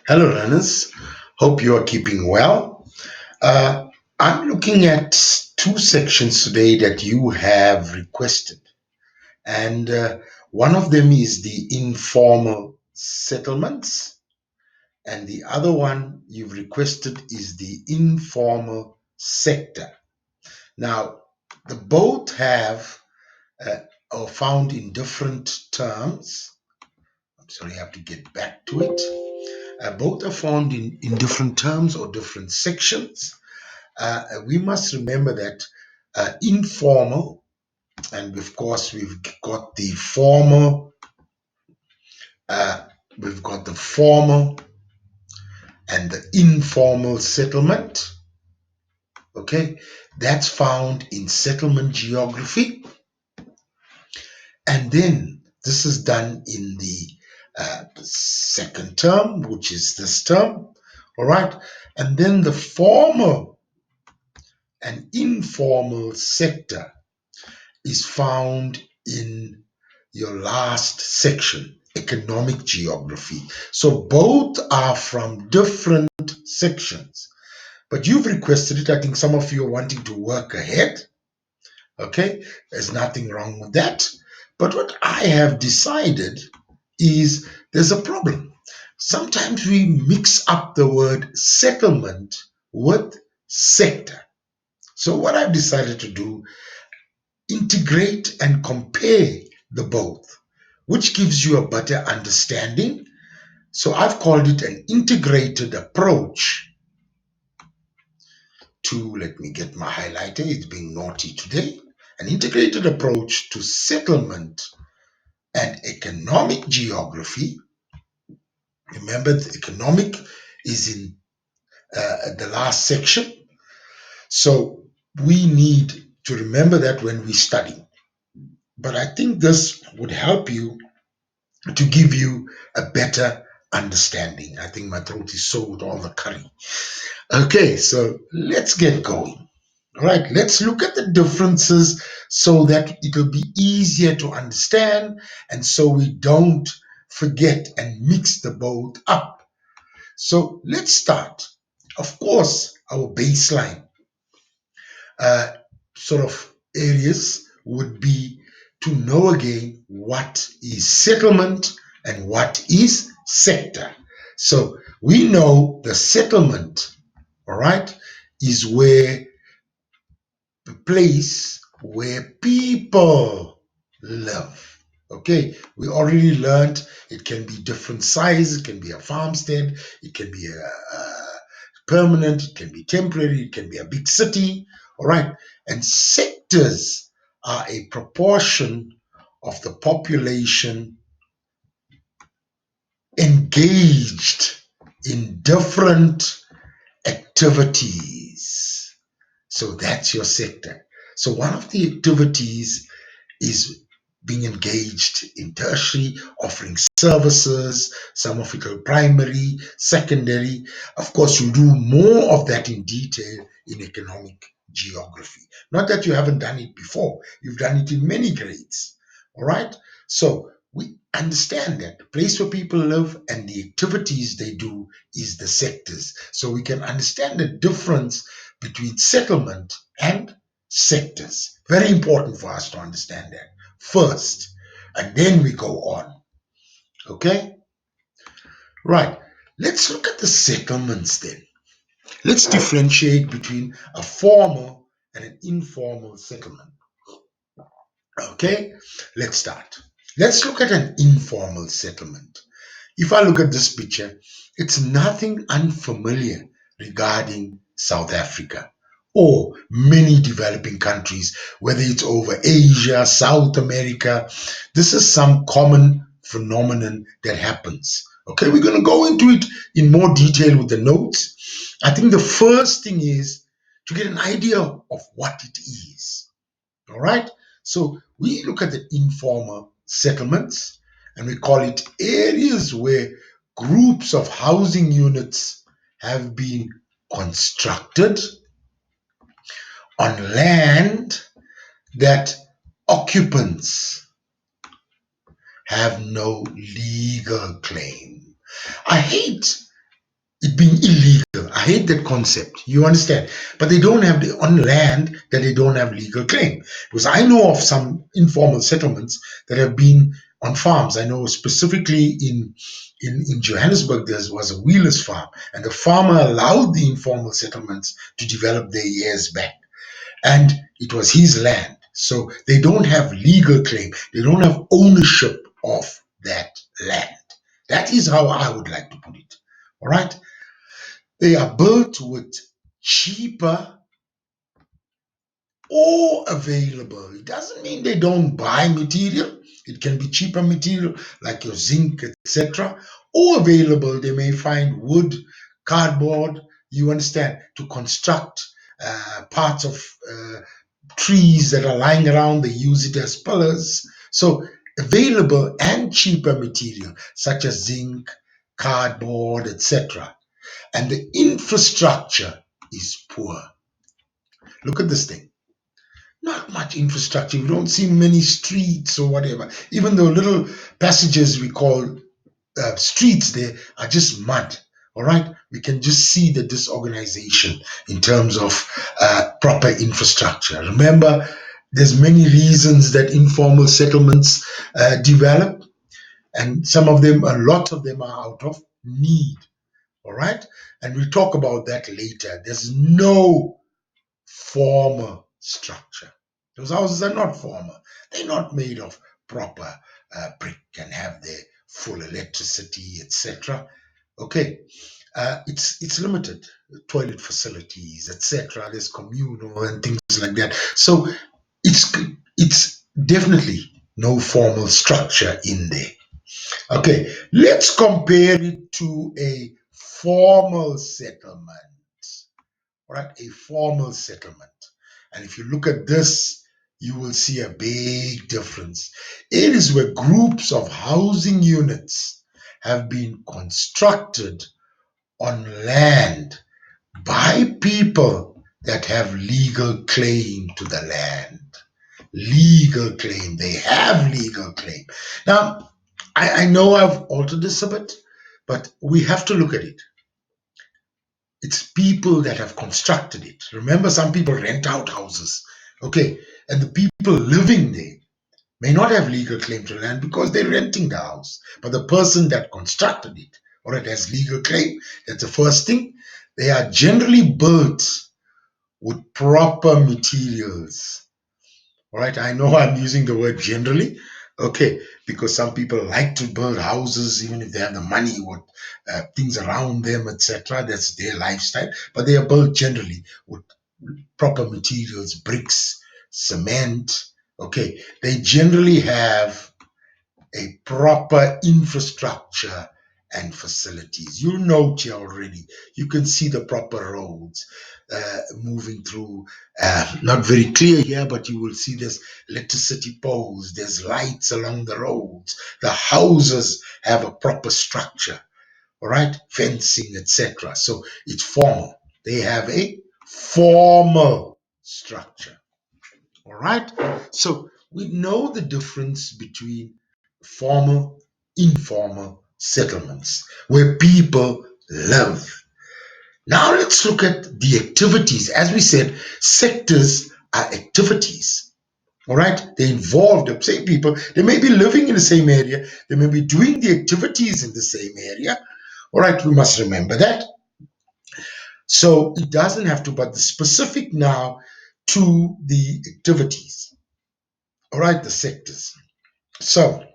Hello, learners. Hope you are keeping well. Uh, I'm looking at two sections today that you have requested, and one of them is the informal settlements, and the other one you've requested is the informal sector. Now, the both have uh, are found in different terms. I'm sorry, I have to get back to it. Both are found in different terms or different sections. We must remember that informal, and of course uh, we've got the formal and the informal settlement. Okay, that's found in settlement geography, and then this is done in the second term, which is this term. All right, and then the formal and informal sector is found in your last section, economic geography. So both are from different sections, but you've requested it. I think some of you are wanting to work ahead. Okay, there's nothing wrong with that. But what I have decided is there's a problem. Sometimes we mix up the word settlement with sector. So what I've decided to do, integrate and compare the both, which gives you a better understanding. So I've called it an integrated approach to, let me get my highlighter, it's being naughty today, an integrated approach to settlement and economic geography. Remember, the economic is in the last section. So we need to remember that when we study. But I think this would help you to give you a better understanding. I think my throat is sore with all the curry. Okay, so let's get going. All right, let's look at the differences so that it'll be easier to understand and so we don't forget and mix the both up. So let's start. Of course, our baseline uh, sort of areas would be to know again what is settlement and what is sector. So we know the settlement, all right, is where the place where people live. Okay, we already learned it can be different size, it can be a farmstead, it can be a permanent, it can be temporary, it can be a big city. All right, and sectors are a proportion of the population engaged in different activities. So that's your sector. So one of the activities is being engaged in tertiary, offering services, some of it are primary, secondary. Of course, you do more of that in detail in economic geography. Not that you haven't done it before, you've done it in many grades. All right? So we understand that the place where people live and the activities they do is the sectors. So we can understand the difference between settlement and sectors. Very important for us to understand that first, and then we go on. Okay? Right. Let's look at the settlements then. Let's differentiate between a formal and an informal settlement. Okay? Let's start. Let's look at an informal settlement. If I look at this picture, it's nothing unfamiliar regarding South Africa or many developing countries, whether it's over Asia, South America. This is some common phenomenon that happens. Okay, we're going to go into it in more detail with the notes. I think the first thing is to get an idea of what it is. All right. So we look at the informal settlements and we call it areas where groups of housing units have been constructed on land that occupants have no legal claim. I hate it being illegal. I hate that concept. You understand? But they don't have the on land that they don't have legal claim. Because I know of some informal settlements that have been on farms. I know specifically in Johannesburg there was a wheelers farm, and the farmer allowed the informal settlements to develop their years back, and it was his land. So they don't have legal claim. They don't have ownership of that land. That is how I would like to put it. All right. They are built with cheaper or available. It doesn't mean they don't buy material. It can be cheaper material like your zinc, etc. Or available. They may find wood, cardboard, you understand, to construct parts of trees that are lying around. They use it as pillars. So available and cheaper material such as zinc, cardboard, etc. And the infrastructure is poor. Look at this thing. Not much infrastructure. We don't see many streets or whatever. Even though little passages we call streets there are just mud. All right, we can just see the disorganization in terms of proper infrastructure. Remember, there's many reasons that informal settlements develop, and some of them, a lot of them, are out of need. All right, and we'll talk about that later. There's no formal structure. Those houses are not formal. They're not made of proper brick and have their full electricity, etc. Okay, it's limited. Toilet facilities, etc. There's communal and things like that. So it's it's definitely no formal structure in there. Okay, let's compare it to a formal settlement. All right, a formal settlement. And if you look at this, you will see a big difference. It is where groups of housing units have been constructed on land by people that have legal claim to the land. Legal claim. They have legal claim. Now, I know I've altered this a bit, but we have to look at it. It's people that have constructed it. Remember, some people rent out houses. Okay. And the people living there may not have legal claim to land because they're renting the house. But the person that constructed it, or it has legal claim, that's the first thing. They are generally built with proper materials. All right, I know I'm using the word generally, okay, because some people like to build houses even if they have the money, with things around them, etc. That's their lifestyle, but they are built generally with proper materials, bricks, cement. Okay, they generally have a proper infrastructure and facilities. You note here already, you can see the proper roads moving through. Not very clear here, but you will see there's electricity poles, there's lights along the roads. The houses have a proper structure, all right, fencing, etc. So it's formal. They have a formal structure. All right. So we know the difference between formal, informal settlements where people live. Now let's look at the activities. As we said, sectors are activities. All right. They involve the same people. They may be living in the same area. They may be doing the activities in the same area. All right. We must remember that. So it doesn't have to, but the specific now to the activities. All right. The sectors. So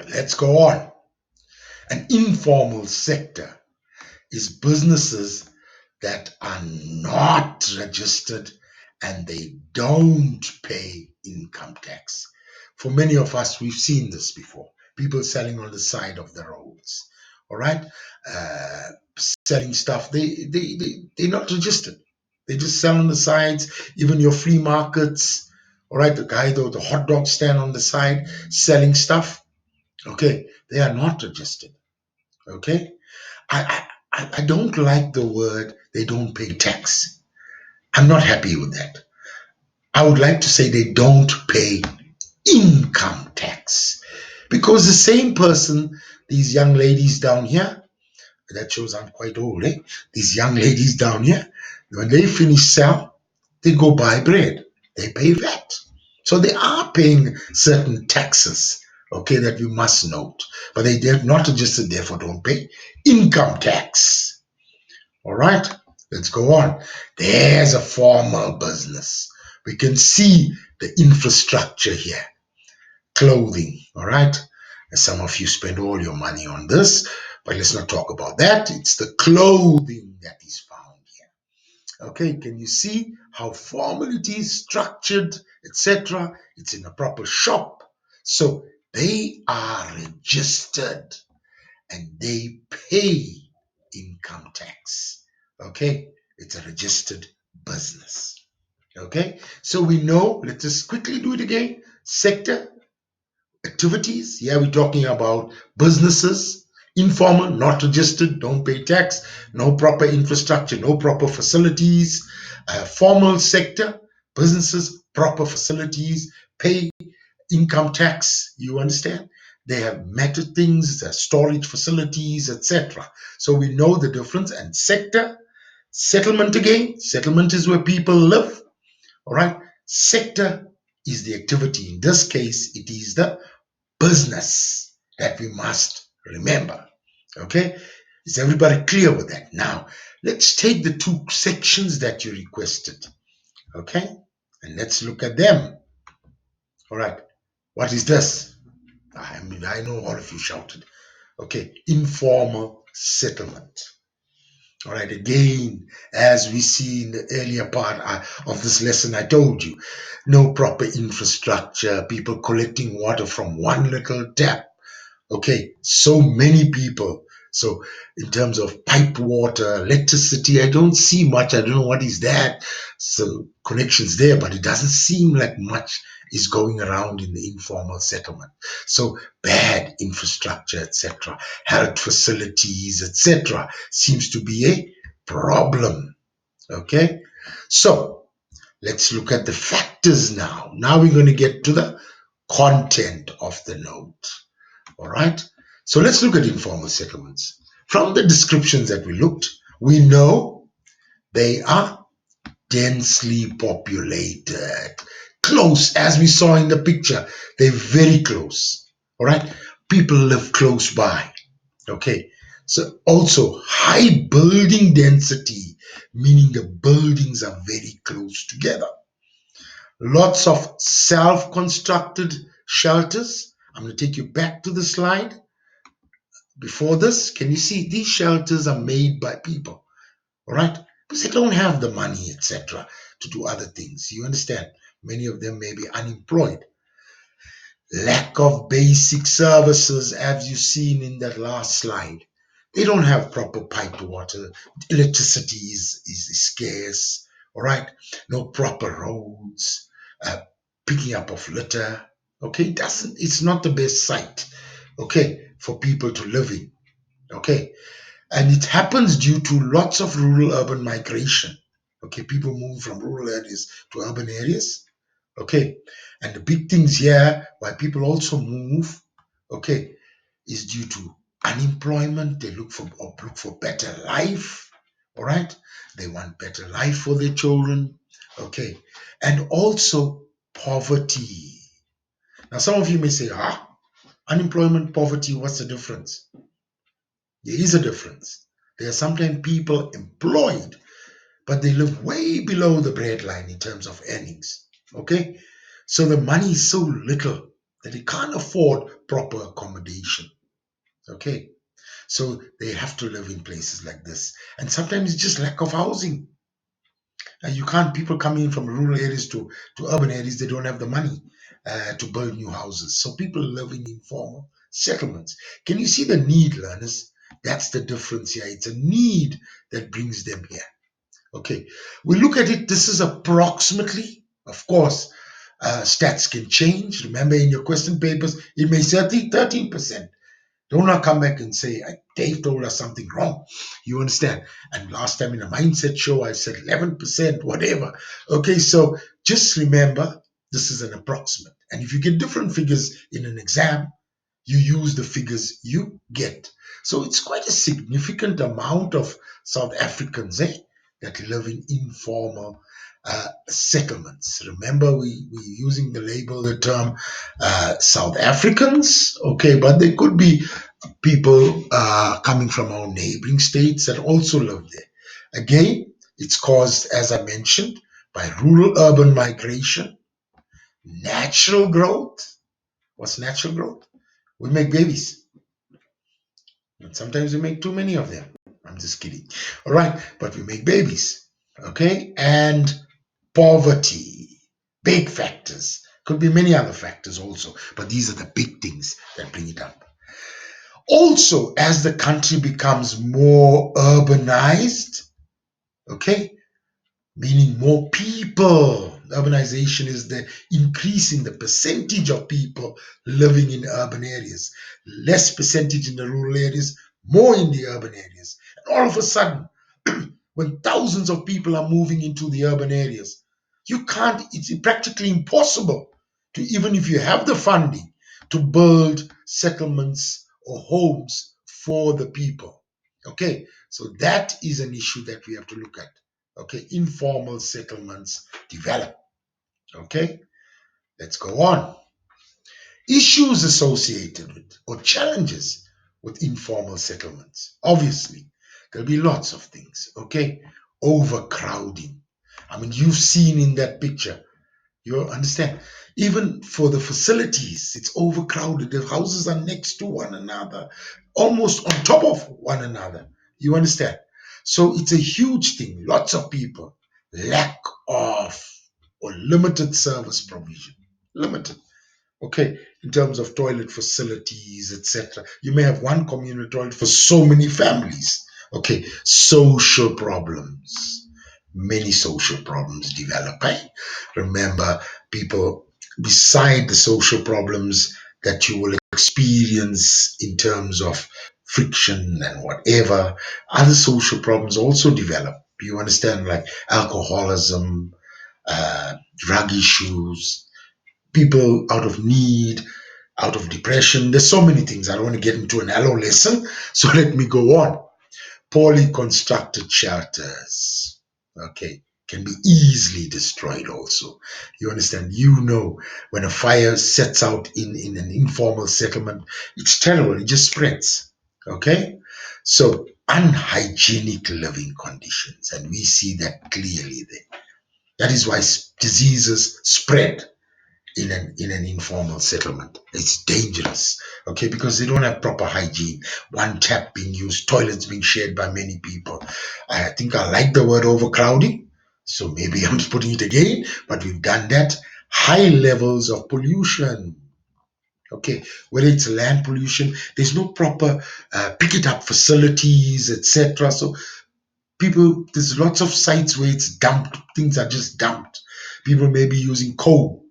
let's go on. An informal sector is businesses that are not registered and they don't pay income tax. For many of us, we've seen this before. People selling on the side of the roads, all right, uh, selling stuff. They're not registered. They just sell on the sides. Even your flea markets, all right, the guy though the hot dog stand on the side selling stuff. Okay, they are not registered. Okay, I don't like the word they don't pay tax. I'm not happy with that. I would like to say they don't pay income tax because the same person, these young ladies down here, That shows I'm quite old, eh? These young ladies down here, when they finish sell, they go buy bread. They pay VAT. So they are paying certain taxes, okay, that we must note. But they're not registered, therefore don't pay income tax. All right, let's go on. There's a formal business. We can see the infrastructure here. Clothing, all right? And some of you spend all your money on this, but let's not talk about that. It's the clothing that is found here. Okay, can you see how formal it is, structured, etc.? It's in a proper shop. So they are registered and they pay income tax. Okay, it's a registered business. Okay, so we know, let us quickly do it again. Sector, activities. Yeah, we're talking about businesses, informal, not registered, don't pay tax, no proper infrastructure, no proper facilities. Formal sector, businesses, proper facilities, pay income tax. You understand? They have method things, storage facilities, etc. So we know the difference. And sector, settlement again. Settlement is where people live. All right. Sector is the activity. In this case, it is the business that we must remember. Okay? Is everybody clear with that? Now, let's take the two sections that you requested. Okay? And let's look at them. All right. What is this? I know all of you shouted. Okay. Informal settlement. All right. Again, as we see in the earlier part of this lesson, I told you no proper infrastructure, people collecting water from one little tap. Okay, so many people. So in terms of pipe water, electricity, I don't see much. I don't know what is that. So connections there, but it doesn't seem like much is going around in the informal settlement. So bad infrastructure, etc., health facilities, etc., seems to be a problem. Okay, so let's look at the factors now. Now we're going to get to the content of the note. All right. So let's look at informal settlements. From the descriptions that we looked, we know they are densely populated. Close, as we saw in the picture, they're very close. All right. People live close by. Okay. So also high building density, meaning the buildings are very close together. Lots of self-constructed shelters. I'm going to take you back to the slide. Before this, can you see these shelters are made by people, all right? Because they don't have the money, etc., to do other things. You understand? Many of them may be unemployed. Lack of basic services, as you've seen in that last slide. They don't have proper piped water. Electricity is scarce, all right? No proper roads, picking up of litter. Okay, it's not the best site, okay, for people to live in. Okay, and it happens due to lots of rural urban migration. Okay, people move from rural areas to urban areas. Okay, and the big things here why people also move, okay, is due to unemployment. They look for better life. All right, they want better life for their children. Okay, and also poverty. Now, some of you may say, unemployment, poverty, what's the difference? There is a difference. There are sometimes people employed, but they live way below the breadline in terms of earnings. Okay? So the money is so little that they can't afford proper accommodation. Okay? So they have to live in places like this. And sometimes it's just lack of housing. And you can't, people coming in from rural areas to urban areas, they don't have the money to build new houses. So people live in informal settlements. Can you see the need, learners? That's the difference here. It's a need that brings them here. Okay, we look at it. This is approximately, of course, stats can change. Remember in your question papers, it may say 13%. Do not come back and say, Dave told us something wrong. You understand? And last time in a mindset show, I said 11%, whatever. Okay, so just remember, this is an approximate. And if you get different figures in an exam, you use the figures you get. So it's quite a significant amount of South Africans that live in informal settlements. Remember, we're using the label, the term South Africans, okay, but they could be people coming from our neighboring states that also live there. Again, it's caused, as I mentioned, by rural urban migration, natural growth. What's natural growth? We make babies. And sometimes we make too many of them. I'm just kidding. All right, but we make babies. Okay, and poverty, big factors. Could be many other factors also, but these are the big things that bring it up. Also, as the country becomes more urbanized, okay, meaning more people. Urbanization is the increase in the percentage of people living in urban areas, less percentage in the rural areas, more in the urban areas. And all of a sudden, when thousands of people are moving into the urban areas, you can't, it's practically impossible to, even if you have the funding, to build settlements or homes for the people. Okay, so that is an issue that we have to look at. Okay, informal settlements develop. Okay, let's go on. Issues associated with or challenges with informal settlements. Obviously, there'll be lots of things. Okay, overcrowding. I mean, you've seen in that picture. You understand? Even for the facilities, it's overcrowded. The houses are next to one another, almost on top of one another. You understand? So it's a huge thing. Lots of people, lack of or limited service provision. Limited. Okay, in terms of toilet facilities, etc. You may have one communal toilet for so many families. Okay, social problems. Many social problems develop. Remember, people, beside the social problems that you will experience in terms of friction and whatever, other social problems also develop. You understand, like alcoholism, drug issues, people out of need, out of depression. There's so many things. I don't want to get into an allo lesson, so let me go on. Poorly constructed shelters, okay, can be easily destroyed also. You understand? You know, when a fire sets out in an informal settlement, it's terrible. It just spreads, okay? So unhygienic living conditions, and we see that clearly there. That is why diseases spread in an informal settlement. It's dangerous, okay, because they don't have proper hygiene. One tap being used, toilets being shared by many people. I think I like the word overcrowding, so maybe I'm putting it again, but we've done that. High levels of pollution. Okay, whether it's land pollution, there's no proper pick it up facilities, etc. So people, there's lots of sites where it's dumped, things are just dumped. People may be using coal,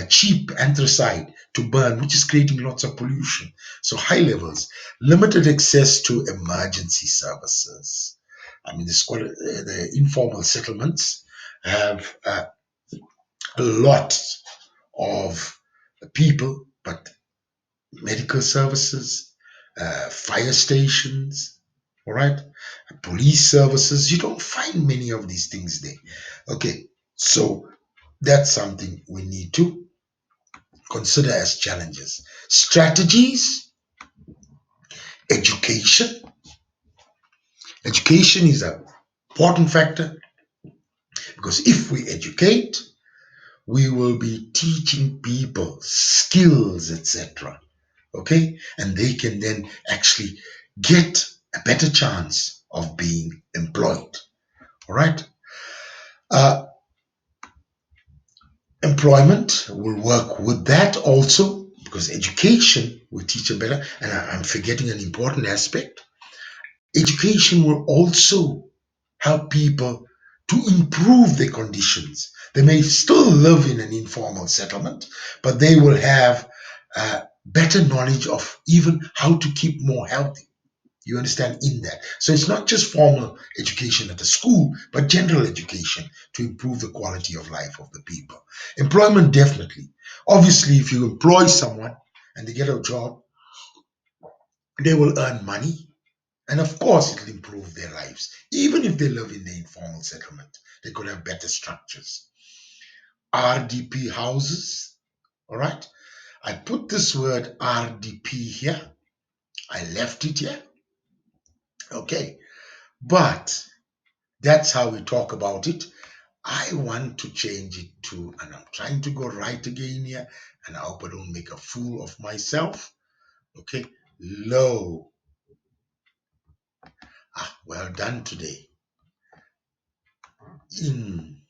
cheap anthracite to burn, which is creating lots of pollution. So high levels, limited access to emergency services. I mean, the informal settlements have a lot of people, but medical services, fire stations, all right, police services. You don't find many of these things there. Okay, so that's something we need to consider as challenges. Strategies, education. Education is an important factor because if we educate, we will be teaching people skills, etc. Okay, and they can then actually get a better chance of being employed. All right. Uh, Employment will work with that also because education will teach them better. And I'm forgetting an important aspect. Education will also help people to improve their conditions. They may still live in an informal settlement, but they will have better knowledge of even how to keep more healthy. You understand in that. So it's not just formal education at the school, but general education to improve the quality of life of the people. Employment, definitely. Obviously, if you employ someone and they get a job, They will earn money, and of course, it'll improve their lives. Even if they live in the informal settlement, they could have better structures. RDP houses, all right? I put this word RDP here. I left it here, okay? But that's how we talk about it. I want to change it to, and I'm trying to go right again here, and I hope I don't make a fool of myself. Okay, low. Well done today. In,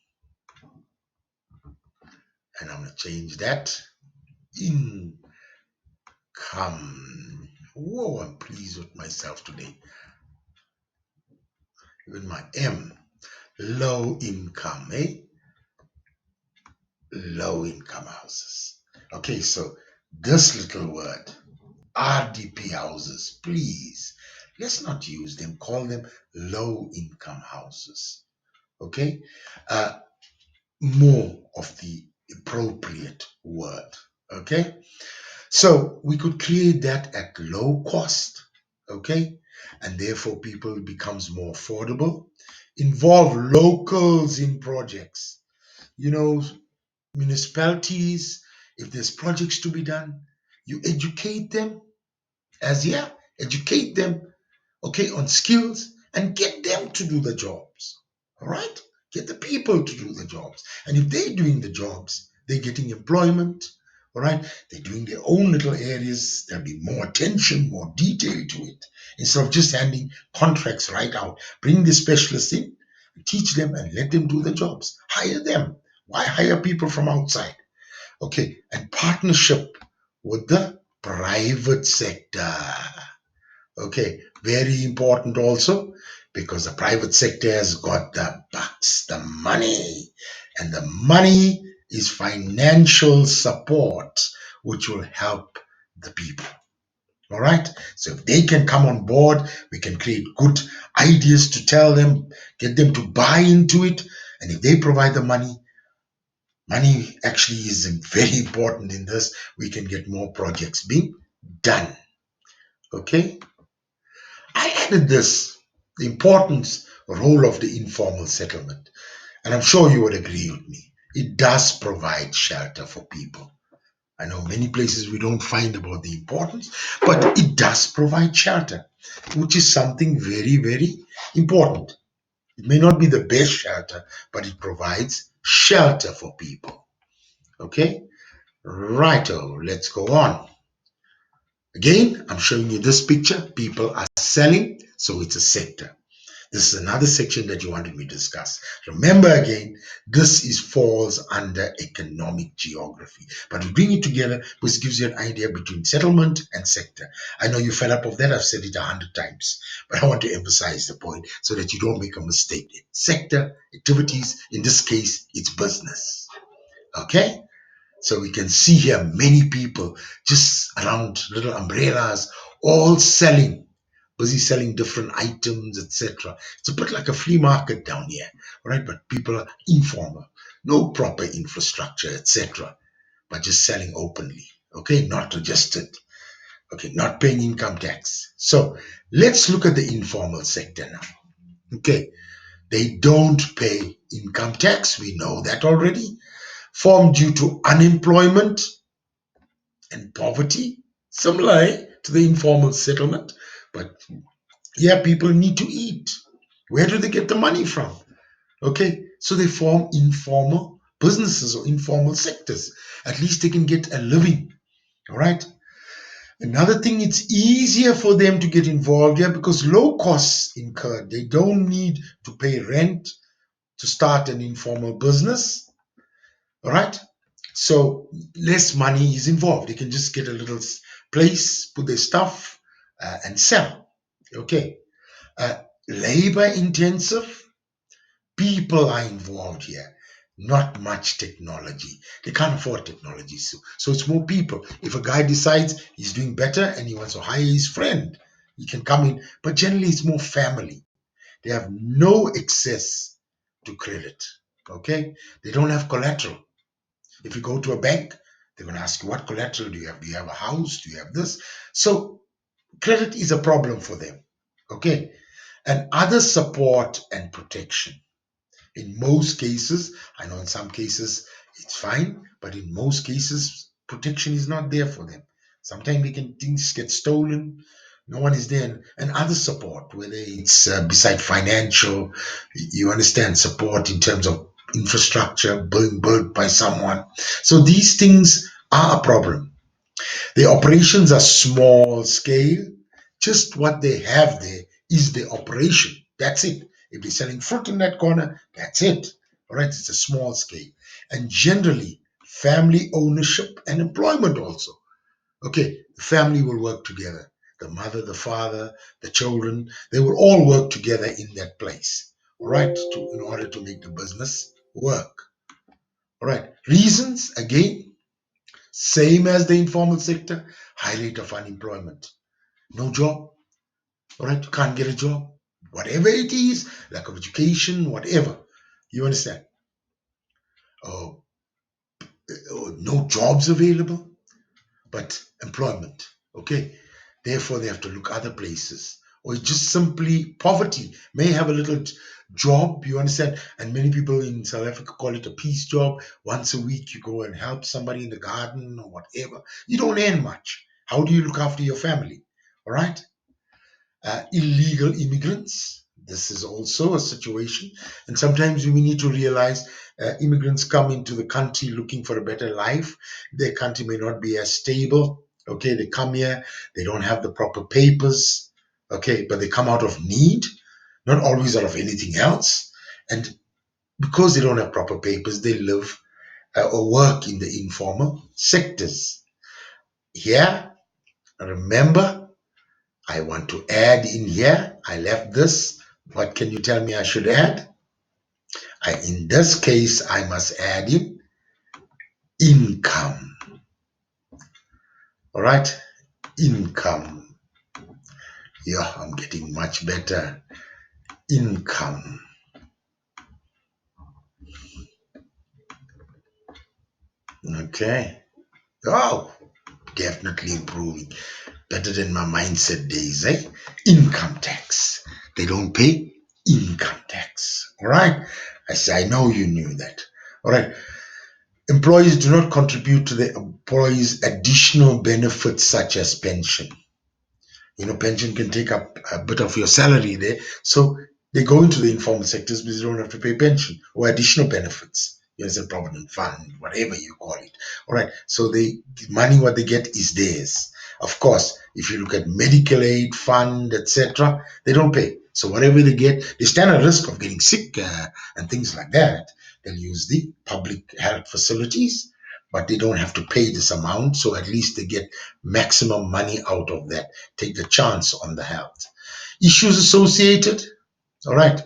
and I'm gonna change that. Income. Whoa, I'm pleased with myself today. Even my M. Low income, eh? Low income houses. Okay, so this little word, RDP houses, please, let's not use them. Call them low income houses. Okay? Uh, More of the appropriate word. Okay? So we could create that at low cost. Okay? And therefore people becomes more affordable. Involve locals in projects. You know, municipalities, if there's projects to be done, you educate them as yeah, educate them, okay, on skills and get them to do the jobs. All right? Get the people to do the jobs. And if they're doing the jobs, they're getting employment. All right? They're doing their own little areas. There'll be more attention, more detail to it. Instead of just handing contracts right out. Bring the specialists in, teach them, and let them do the jobs. Hire them. Why hire people from outside? Okay. And partnership with the private sector. Okay, very important also because the private sector has got the bucks, the money, and the money is financial support which will help the people. All right, so if they can come on board, we can create good ideas to tell them, get them to buy into it, and if they provide the money, money actually is very important in this. We can get more projects being done. Okay. I added this, the importance, role of the informal settlement. And I'm sure you would agree with me. It does provide shelter for people. I know many places we don't find about the importance, but it does provide shelter, which is something very, very important. It may not be the best shelter, but it provides shelter for people. Okay? Righto, let's go on. Again, I'm showing you this picture. People are selling, so it's a sector. This is another section that you wanted me to discuss. Remember again, this is falls under economic geography. But we bring it together because it gives you an idea between settlement and sector. I know you fed up of that. I've said it 100 times. But I want to emphasize the point so that you don't make a mistake. Sector, activities, in this case, it's business. Okay? So we can see here many people just around little umbrellas, all selling, busy selling different items, etc. It's a bit like a flea market down here, right? But people are informal, no proper infrastructure, etc. But just selling openly, okay? Not registered, okay? Not paying income tax. So let's look at the informal sector now, okay? They don't pay income tax. We know that already. Formed due to unemployment and poverty, similar to the informal settlement. But yeah, people need to eat. Where do they get the money from? Okay, so they form informal businesses or informal sectors. At least they can get a living. All right. Another thing, it's easier for them to get involved here because low costs incurred. They don't need to pay rent to start an informal business. All right. So less money is involved. They can just get a little place, put their stuff, and sell. Okay. Uh, Labor intensive. People are involved here. Not much technology. They can't afford technology. So it's more people. If a guy decides he's doing better and he wants to hire his friend, he can come in. But generally, it's more family. They have no access to credit. Okay. They don't have collateral. If you go to a bank, they're going to ask you, what collateral do you have? Do you have a house? Do you have this? So Credit is a problem for them. Okay. And other support and protection. In most cases, I know in some cases it's fine, but in most cases, protection is not there for them. Sometimes things get stolen, no one is there, and other support, whether it's beside financial, you understand, support in terms of infrastructure being built by someone. So these things are a problem. The operations are small scale. Just what they have there is the operation. That's it. If they're selling fruit in that corner, that's it. All right, it's a small scale. And generally, family ownership and employment also. Okay, the family will work together. The mother, the father, the children, they will all work together in that place. All right, in order to make the business work. All right, reasons again, same as the informal sector, high rate of unemployment. No job, all right? You can't get a job. Whatever it is, lack of education, whatever. You understand? Oh, no jobs available, but employment, okay? Therefore, they have to look other places. Or it's just simply poverty. May have a little job, you understand? And many people in South Africa call it a peace job. Once a week, you go and help somebody in the garden or whatever. You don't earn much. How do you look after your family? All right? Illegal immigrants. This is also a situation. And sometimes we need to realize immigrants come into the country looking for a better life. Their country may not be as stable. Okay, they come here, they don't have the proper papers. Okay, but they come out of need, not always out of anything else. And because they don't have proper papers, they live or work in the informal sectors. Here, remember, I want to add in here. I left this. What can you tell me I should add? In this case, I must add in income. All right, income. Yeah, I'm getting much better. Income. Okay. Oh, definitely improving. Better than my mindset days, eh? Income tax. They don't pay income tax. All right. I say, I know you knew that. All right. Employees do not contribute to the employees' additional benefits such as pension. Pension can take up a bit of your salary there. So they go into the informal sectors because they don't have to pay pension or additional benefits. There's a provident fund, whatever you call it. All right. So the money what they get is theirs. Of course, if you look at medical aid fund, etc., they don't pay. So whatever they get, they stand a risk of getting sick and things like that. They'll use the public health facilities, but they don't have to pay this amount. So at least they get maximum money out of that. Take the chance on the health. Issues associated, all right.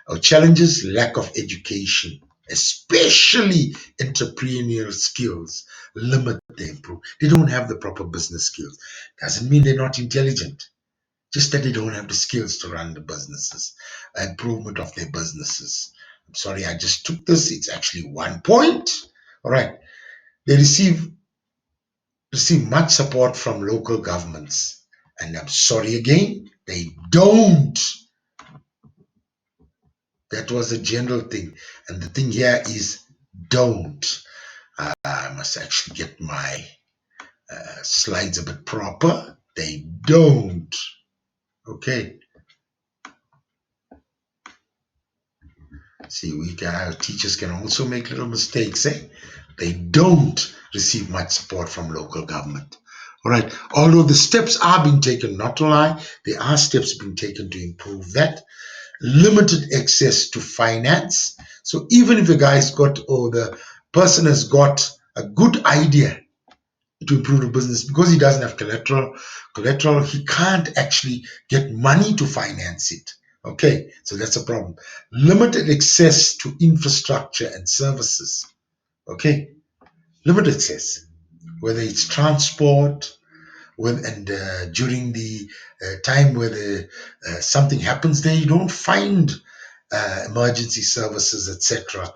Our challenges, lack of education, especially entrepreneurial skills, limit the improve. They don't have the proper business skills. Doesn't mean they're not intelligent. Just that they don't have the skills to run the businesses, improvement of their businesses. I'm sorry, I just took this. It's actually 1 point. All right. They receive much support from local governments. And I'm sorry again, they don't. That was a general thing. And the thing here is don't. I must actually get my slides a bit proper. They don't. Okay. See, teachers can also make little mistakes. They don't receive much support from local government. All right. Although the steps are being taken, not to lie, there are steps being taken to improve that. Limited access to finance. So even if the guy's got or the person has got a good idea to improve the business, because he doesn't have collateral, he can't actually get money to finance it. Okay, so that's a problem. Limited access to infrastructure and services. Okay, limited access, whether it's transport, and during the time where something happens there, you don't find emergency services, etc.,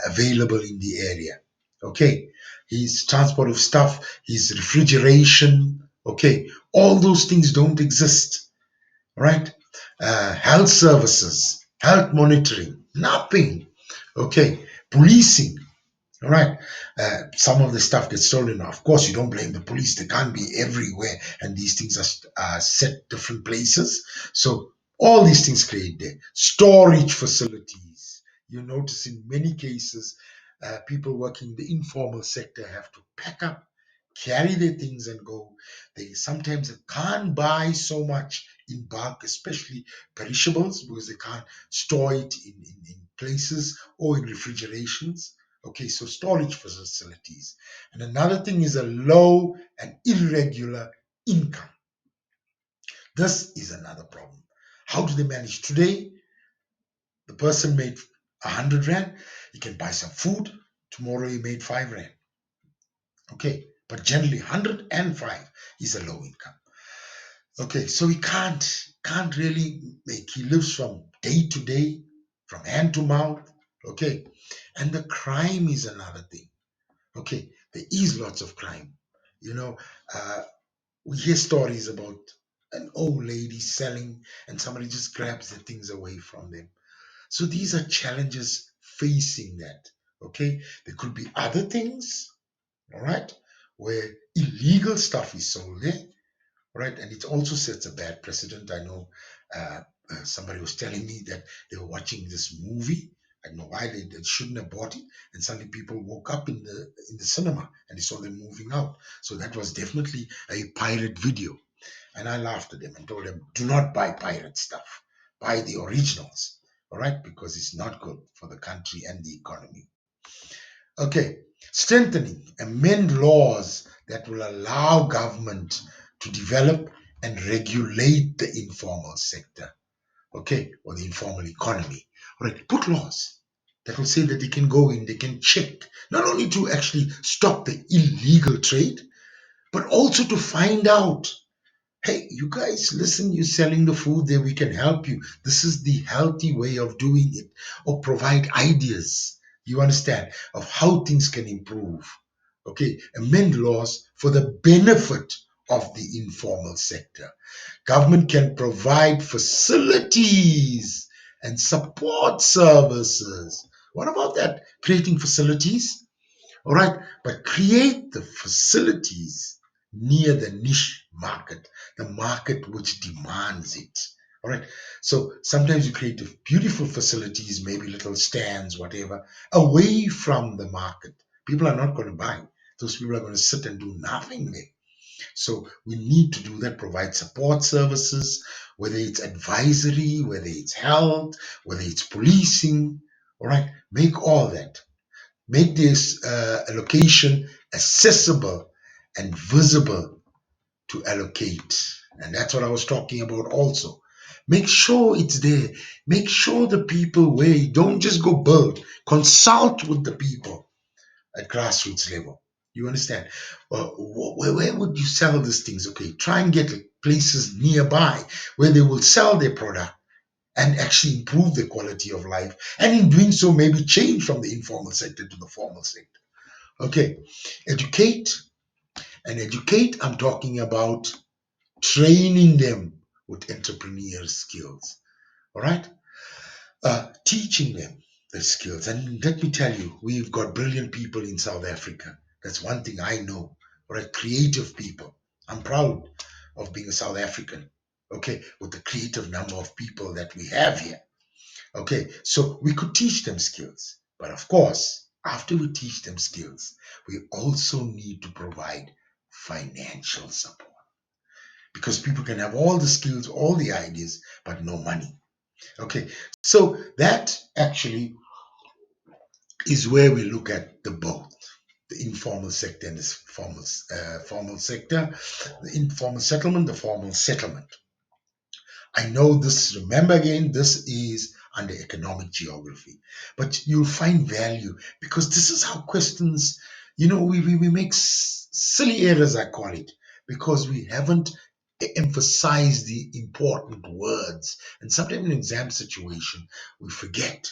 available in the area. Okay, his transport of stuff, his refrigeration. Okay, all those things don't exist, right? Health services, health monitoring, nothing. Okay, policing. All right. Some of the stuff gets stolen. Of course, you don't blame the police. They can't be everywhere, and these things are set different places. So all these things create there. Storage facilities. You notice in many cases, people working in the informal sector have to pack up, carry their things, and go. They sometimes can't buy so much in bulk, especially perishables, because they can't store it in places or in refrigerations. Okay, so storage facilities. And another thing is a low and irregular income. This is another problem. How do they manage? Today, the person made 100 rand, he can buy some food. Tomorrow, he made 5 rand. Okay, but generally, 105 is a low income. Okay, so he can't really make. He lives from day to day, from hand to mouth. Okay, and the crime is another thing. Okay, there is lots of crime. You know, uh, we hear stories about an old lady selling and somebody just grabs the things away from them. So these are challenges facing that. Okay, there could be other things, all right, where illegal stuff is sold there, right? And it also sets a bad precedent. I know somebody was telling me that they were watching this movie. I don't know why they shouldn't have bought it, and suddenly people woke up in the cinema and they saw them moving out. So that was definitely a pirate video, and I laughed at them and told them, "Do not buy pirate stuff. Buy the originals, all right? Because it's not good for the country and the economy." Okay, strengthening, amend laws that will allow government to develop and regulate the informal sector, okay, or the informal economy. All right, put laws that will say that they can go in, they can check, not only to actually stop the illegal trade, but also to find out, hey, you guys, listen, you're selling the food there, we can help you. This is the healthy way of doing it, or provide ideas, you understand, of how things can improve. Okay, amend laws for the benefit of the informal sector. Government can provide facilities and support services. What about that? Creating facilities, all right, but create the facilities near the niche market, the market which demands it. All right. So sometimes you create beautiful facilities, maybe little stands, whatever, away from the market. People are not going to buy. Those people are going to sit and do nothing there. So we need to do that, provide support services, whether it's advisory, whether it's health, whether it's policing. All right. Make all that. Make this allocation accessible and visible to allocate. And that's what I was talking about also. Make sure it's there. Make sure the people where you don't just go build, consult with the people at grassroots level. You understand? Where would you sell these things? Okay, try and get places nearby where they will sell their product and actually improve the quality of life. And in doing so, maybe change from the informal sector to the formal sector. Okay, educate and educate. I'm talking about training them with entrepreneurial skills. All right, teaching them the skills. And let me tell you, we've got brilliant people in South Africa. That's one thing I know. All right, creative people. I'm proud of being a South African. Okay, with the creative number of people that we have here. Okay, so we could teach them skills. But of course, after we teach them skills, we also need to provide financial support because people can have all the skills, all the ideas, but no money. Okay, so that actually is where we look at the both the informal sector and the formal sector, the informal settlement, the formal settlement. I know this, remember again, this is under economic geography, but you'll find value because this is how questions, we make silly errors, I call it, because we haven't emphasized the important words. And sometimes in an exam situation, we forget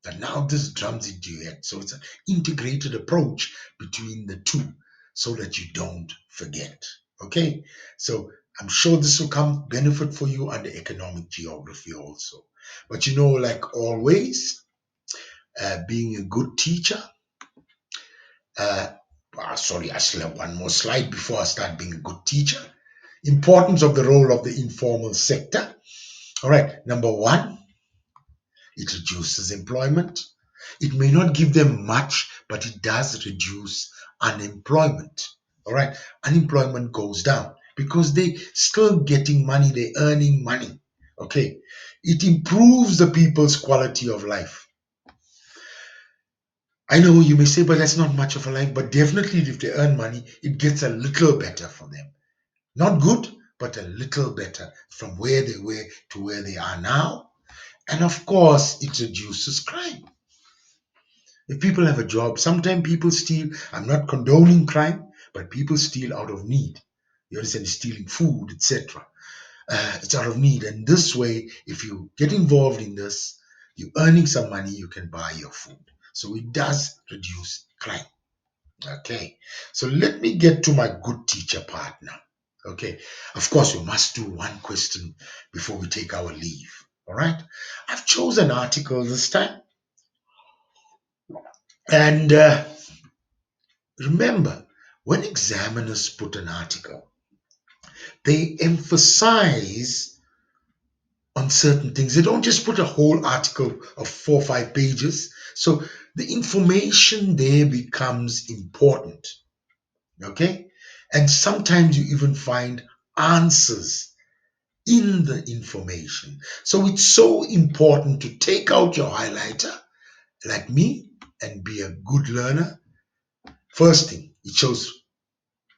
that now this drums into your head. So it's an integrated approach between the two so that you don't forget. Okay, so I'm sure this will come benefit for you under economic geography also. But like always, being a good teacher, uh, sorry, I still have one more slide before I start being a good teacher. Importance of the role of the informal sector. All right, number one, it reduces employment. It may not give them much, but it does reduce unemployment. All right, unemployment goes down because they still getting money, they're earning money. Okay, it improves the people's quality of life. I know you may say, but that's not much of a life, but definitely if they earn money, it gets a little better for them. Not good, but a little better from where they were to where they are now. And of course, it reduces crime. If people have a job, sometimes people steal. I'm not condoning crime, but people steal out of need. You understand? Stealing food, etc. It's out of need. And this way, if you get involved in this, you're earning some money, you can buy your food. So it does reduce crime. Okay. So let me get to my good teacher part now. Okay. Of course, we must do one question before we take our leave. All right. I've chosen an article this time. And remember, when examiners put an article, they emphasize on certain things. They don't just put a whole article of 4 or 5 pages. So the information there becomes important. Okay? And sometimes you even find answers in the information. So it's so important to take out your highlighter, like me, and be a good learner. First thing, it shows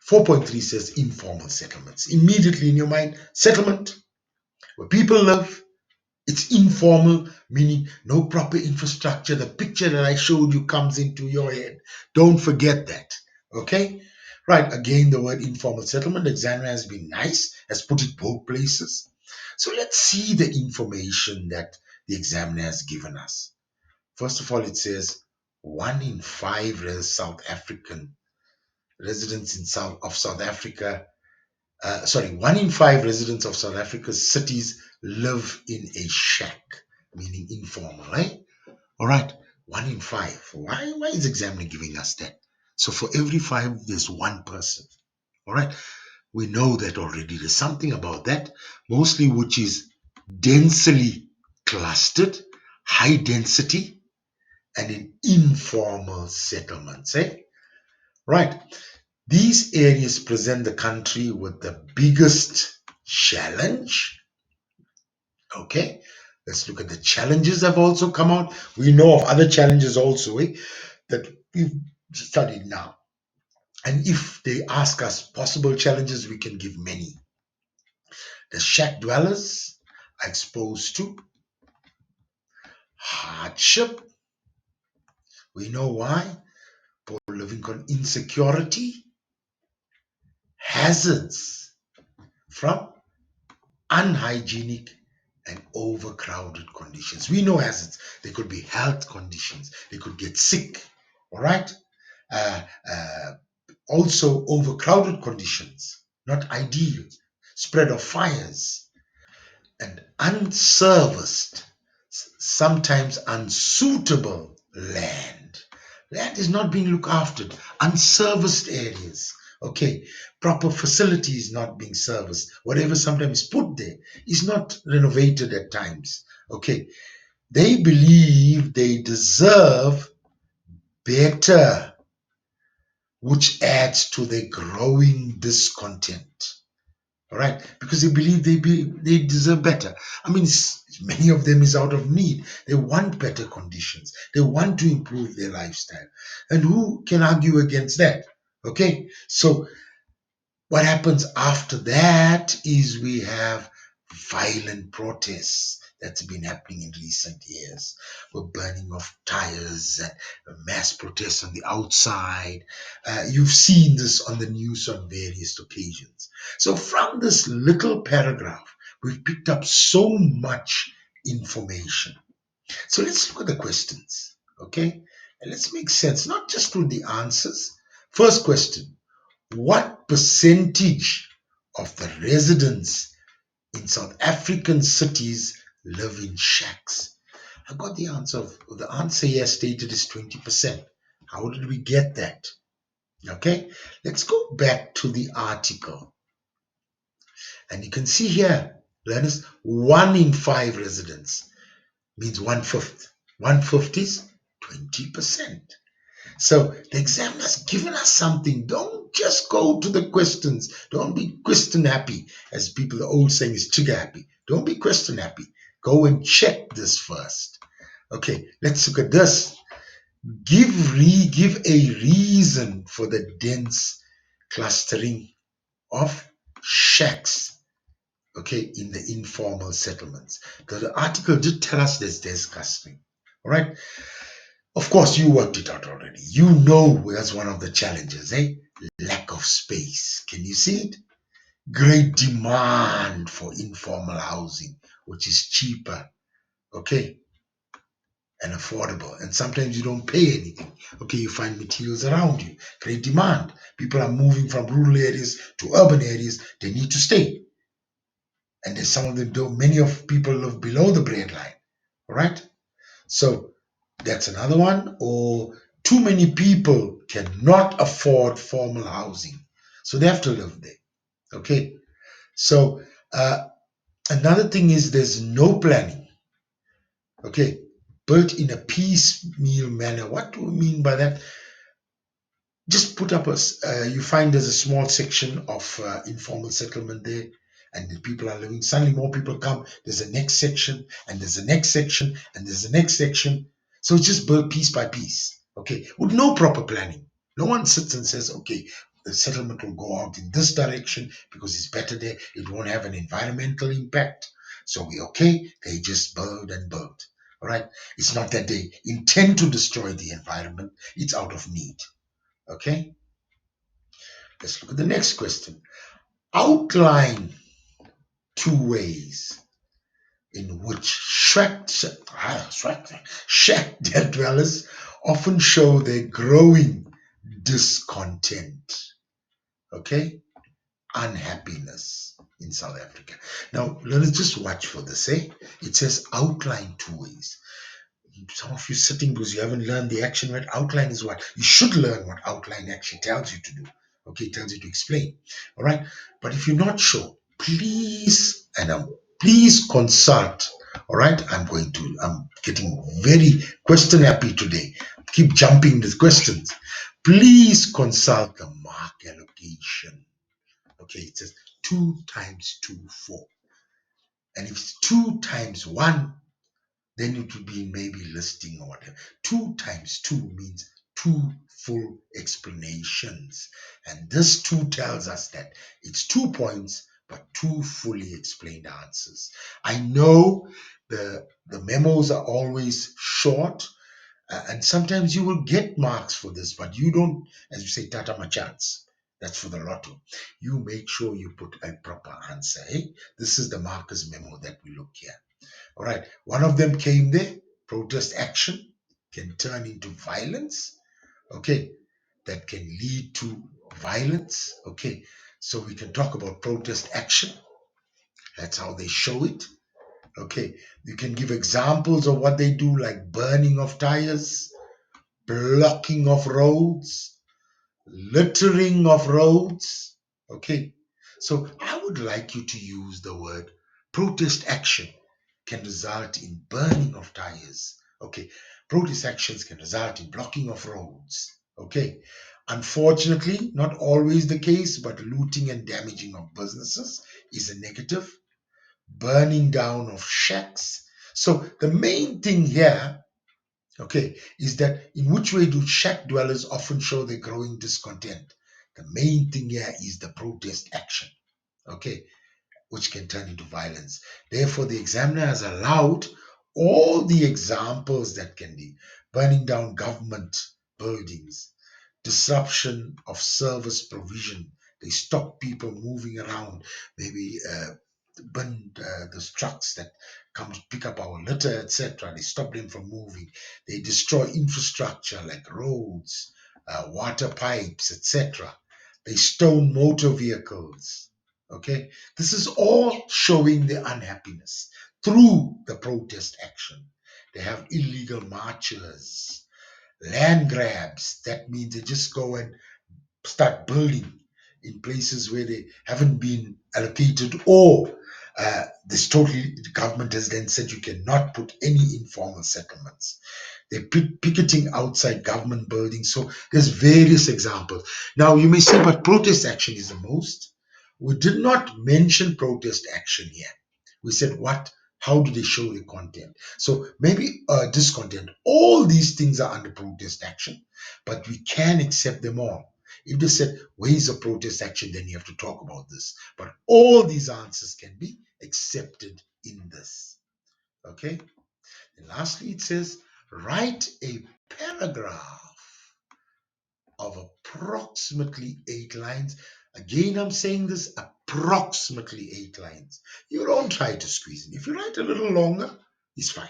4.3 says informal settlements. Immediately in your mind, settlement, where people live, it's informal, meaning no proper infrastructure. The picture that I showed you comes into your head. Don't forget that. Okay? Right, again, the word informal settlement, the examiner has been nice, has put it both places. So let's see the information that the examiner has given us. First of all, it says 1 in 5 South African residents of South Africa 1 in 5 residents of South Africa's cities live in a shack, meaning informal, right? All right, 1 in 5. Why is examiner giving us that? So for every 5, there's one person. All right, we know that already. There's something about that, mostly which is densely clustered, high density, and in informal settlements, eh? Right. These areas present the country with the biggest challenge. Okay, let's look at the challenges that have also come out. We know of other challenges also that we've studied now. And if they ask us possible challenges, we can give many. The shack dwellers are exposed to hardship. We know why. Poor living on insecurity, hazards from unhygienic and overcrowded conditions. We know hazards. They could be health conditions. They could get sick. All right. Uh, uh, Also, overcrowded conditions, not ideal. Spread of fires and unserviced, sometimes unsuitable land. Land is not being looked after. Unserviced areas. Okay, proper facilities not being serviced. Whatever sometimes put there is not renovated at times. Okay, they believe they deserve better, which adds to their growing discontent. All right, because they believe they deserve better. I mean, many of them is out of need. They want better conditions. They want to improve their lifestyle, and who can argue against that? Okay, so what happens after that is we have violent protests that's been happening in recent years. We're burning of tires and mass protests on the outside. You've seen this on the news on various occasions. So from this little paragraph, we've picked up so much information. So let's look at the questions, okay? And let's make sense, not just with the answers. First question, what percentage of the residents in South African cities live in shacks. I got the answer. The answer here stated is 20%. How did we get that? Okay, let's go back to the article. And you can see here, learners, 1 in 5 residents means 1/5. 1/5 is 20%. So the examiner's given us something. Don't just go to the questions. Don't be question happy, as people, the old saying is trigger happy. Don't be question happy. Go and check this first. Okay, let's look at this. Give a reason for the dense clustering of shacks, okay, in the informal settlements. The article did tell us there's dense clustering. All right. Of course, you worked it out already. You know that's one of the challenges, eh? Lack of space. Can you see it? Great demand for informal housing, which is cheaper, okay, and affordable. And sometimes you don't pay anything. Okay, you find materials around you. Great demand. People are moving from rural areas to urban areas. They need to stay. And there's some of them don't. Many of people live below the bread line. All right. So that's another one. Or too many people cannot afford formal housing, so they have to live there. Okay. So another thing is there's no planning. Okay. Built in a piecemeal manner. What do we mean by that? Just put up you find there's a small section of informal settlement there, and the people are living. Suddenly more people come, there's a next section, and there's a next section, and there's a next section. So it's just built piece by piece, okay, with no proper planning. No one sits and says, okay, the settlement will go out in this direction because it's better there, it won't have an environmental impact, so we okay, they just build and build. All right, it's not that they intend to destroy the environment, it's out of need. Okay, let's look at the next question. Outline 2 ways in which shack dwellers often show their growing discontent, okay, unhappiness in South Africa. Now, let us just watch for this. It says outline 2 ways. Some of you sitting because you haven't learned the action word. Outline is what you should learn, what outline actually tells you to do. Okay, it tells you to explain. All right, but if you're not sure, please please consult. All right, I'm getting very question happy today. Keep jumping the questions. Please consult the mark allocation. Okay, it says 2 times 2, 4. And if it's 2 times 1, then it would be maybe listing or whatever. 2 times 2 means 2 full explanations. And this 2 tells us that it's 2 points, but 2 fully explained answers. I know the memos are always short, and sometimes you will get marks for this, but you don't, as you say, Tata Machans. That's for the lotto. You make sure you put a proper answer. This is the markers memo that we look here. All right, one of them came there. Protest action can turn into violence. Okay, that can lead to violence. Okay, so we can talk about protest action. That's how they show it. Okay, you can give examples of what they do, like burning of tires, blocking of roads, littering of roads. Okay, so I would like you to use the word protest action can result in burning of tires. Okay, protest actions can result in blocking of roads. Okay, unfortunately, not always the case, but looting and damaging of businesses is a negative. Burning down of shacks. So the main thing here, okay, is that in which way do shack dwellers often show their growing discontent? The main thing here is the protest action, okay, which can turn into violence. Therefore, the examiner has allowed all the examples that can be burning down government buildings, disruption of service provision. They stop people moving around, maybe burn those trucks that come to pick up our litter, etc. They stop them from moving. They destroy infrastructure like roads, water pipes, etc. They stone motor vehicles. Okay, this is all showing their unhappiness through the protest action. They have illegal marches, land grabs. That means they just go and start building in places where they haven't been allocated, or this totally the government has then said you cannot put any informal settlements. They're picketing outside government buildings. So there's various examples. Now you may say, but protest action is the most. We did not mention protest action here. We said what? How do they show the content? So maybe discontent. All these things are under protest action, but we can accept them all. If they said ways of protest action, then you have to talk about this. But all these answers can be accepted in this. Okay? And lastly, it says write a paragraph of approximately 8 lines. Again, I'm saying this approximately 8 lines. You don't try to squeeze it. If you write a little longer, it's fine.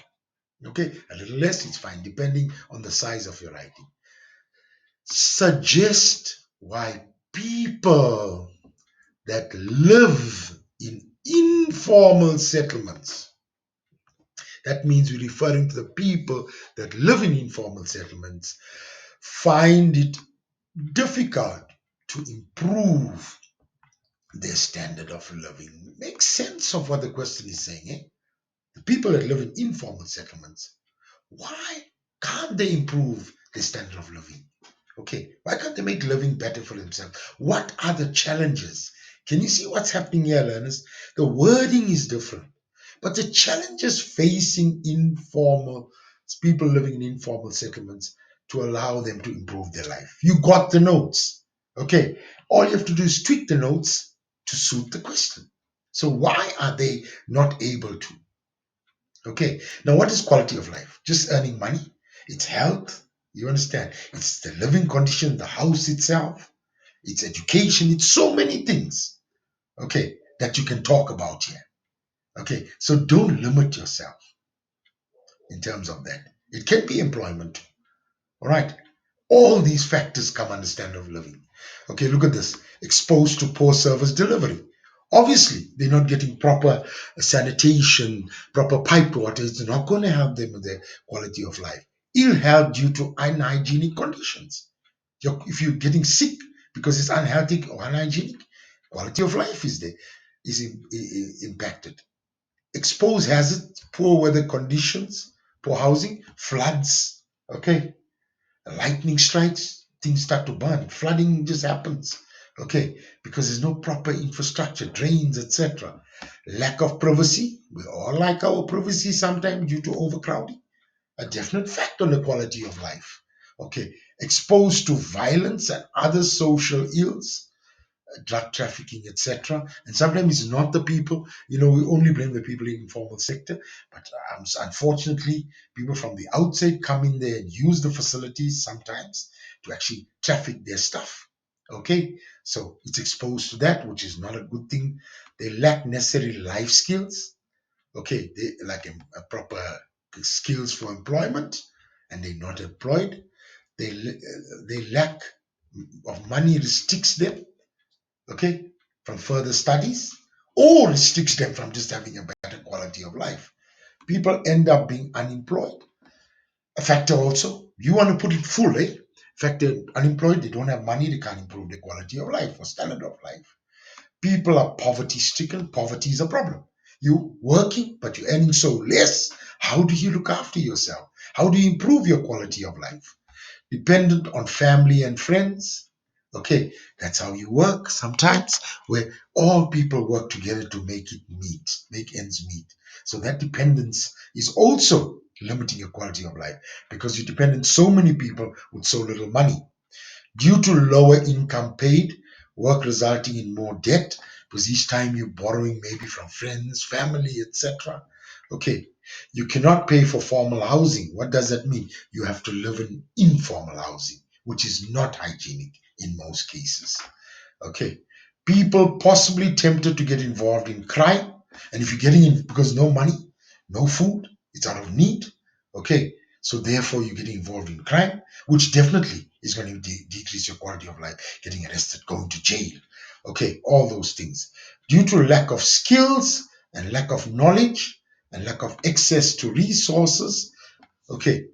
Okay, a little less, it's fine, depending on the size of your writing. Suggest why people that live in informal settlements, that means we're referring to the people that live in informal settlements, find it difficult to improve their standard of living. Make sense of what the question is saying. Eh? The people that live in informal settlements, why can't they improve their standard of living? Okay, why can't they make living better for themselves? What are the challenges? Can you see what's happening here, learners? The wording is different, but the challenges facing informal people living in informal settlements to allow them to improve their life. You got the notes. Okay, all you have to do is tweak the notes to suit the question. So why are they not able to? Okay, now what is quality of life? Just earning money? It's health. You understand? It's the living condition, the house itself, it's education, it's so many things, okay, that you can talk about here. Okay, so don't limit yourself in terms of that. It can be employment, all right? All these factors come under standard of living. Okay, look at this. Exposed to poor service delivery. Obviously, they're not getting proper sanitation, proper pipe water. It's not going to help them with their quality of life. Ill health due to unhygienic conditions. If you're getting sick because it's unhealthy or unhygienic, quality of life is there, is impacted. Exposed hazards, poor weather conditions, poor housing, floods. Okay, lightning strikes, things start to burn. Flooding just happens. Okay, because there's no proper infrastructure, drains, etc. Lack of privacy. We all like our privacy sometimes due to overcrowding. A definite fact on the quality of life. Okay, exposed to violence and other social ills, drug trafficking, etc. And sometimes it's not the people, we only blame the people in the informal sector, but unfortunately, people from the outside come in there and use the facilities sometimes to actually traffic their stuff. Okay, so it's exposed to that, which is not a good thing. They lack necessary life skills. Okay, they lack a proper skills for employment, and they're not employed. They lack of money restricts them, okay, from further studies, or restricts them from just having a better quality of life. People end up being unemployed. A factor also, you want to put it full, eh? Factor unemployed, they don't have money, they can't improve their quality of life or standard of life. People are poverty stricken. Poverty is a problem. You working, but you're earning so less. How do you look after yourself? How do you improve your quality of life? Dependent on family and friends. Okay, that's how you work sometimes, where all people work together to make it meet, make ends meet. So that dependence is also limiting your quality of life because you depend on so many people with so little money. Due to lower income paid, work resulting in more debt because each time you're borrowing maybe from friends, family, etc. Okay, you cannot pay for formal housing. What does that mean? You have to live in informal housing, which is not hygienic in most cases. Okay, people possibly tempted to get involved in crime, and if you're getting in because no money, no food, it's out of need. Okay, so therefore you get involved in crime, which definitely is going to decrease your quality of life. Getting arrested, going to jail. Okay, all those things. Due to lack of skills and lack of knowledge and lack of access to resources, okay,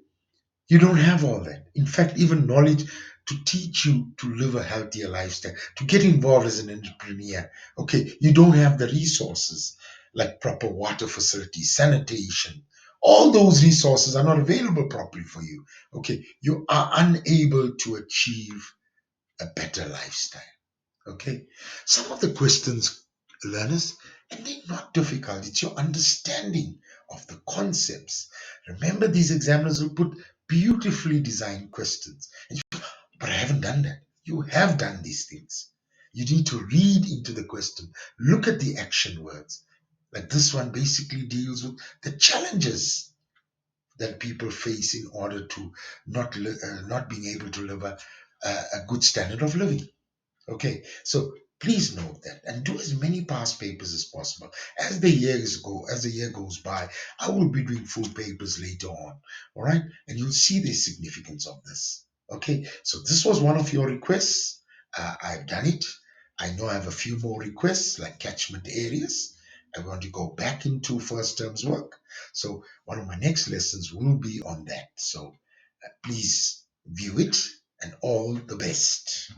you don't have all that. In fact, even knowledge to teach you to live a healthier lifestyle, to get involved as an entrepreneur. Okay, you don't have the resources like proper water facilities, sanitation. All those resources are not available properly for you. Okay, you are unable to achieve a better lifestyle. Okay, some of the questions, learners, and they're not difficult. It's your understanding of the concepts. Remember, these examiners will put beautifully designed questions. But I haven't done that. You have done these things. You need to read into the question, look at the action words. Like this one basically deals with the challenges that people face in order to not being able to live a good standard of living. Okay, so please note that and do as many past papers as possible. As the year goes by, I will be doing full papers later on. All right, and you'll see the significance of this. Okay, so this was one of your requests. I've done it. I know I have a few more requests like catchment areas. I want to go back into first terms work. So one of my next lessons will be on that. So please view it and all the best.